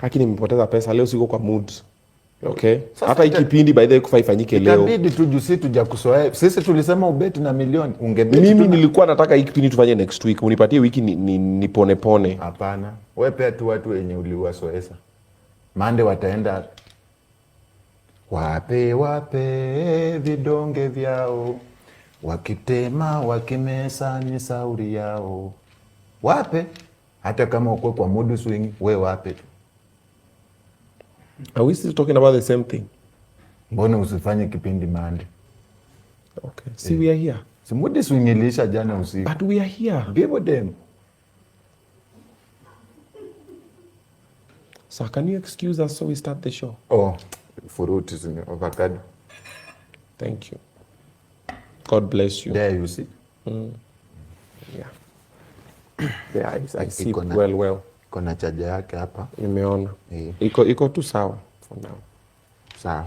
Lakini nimepoteza pesa leo, siko kwa mood. Okay. Hata ikipindi by the way kufaifanyike leo. Itabidi tu jusi tujakusoea. Sisi tulisema ubeti na milioni. Mimi nilikuwa nataka hii kipindi tufanye next week. Unipatie wiki ni pone pone. Hapana. Wewe pea tu watu wenye uliwasoesa. Mande wataenda wape vidonge vyao. Wakitema wakimesa ni sauri yao. Wape hata kama uko kwa mood swing, we wape tu. Are we still talking about the same thing? Mbona usifanye kipindi Mande? Okay. See, we are here. Si mood swing ilisha jana usiku. But we are here. Give them. So can you excuse us so we start the show? Oh, fruit is avocado. Thank you. God bless you. There you see. Yeah. Yeah, I see well. Kona chaja yake hapa. Nimeona. Iko tu sawa for now. Sawa.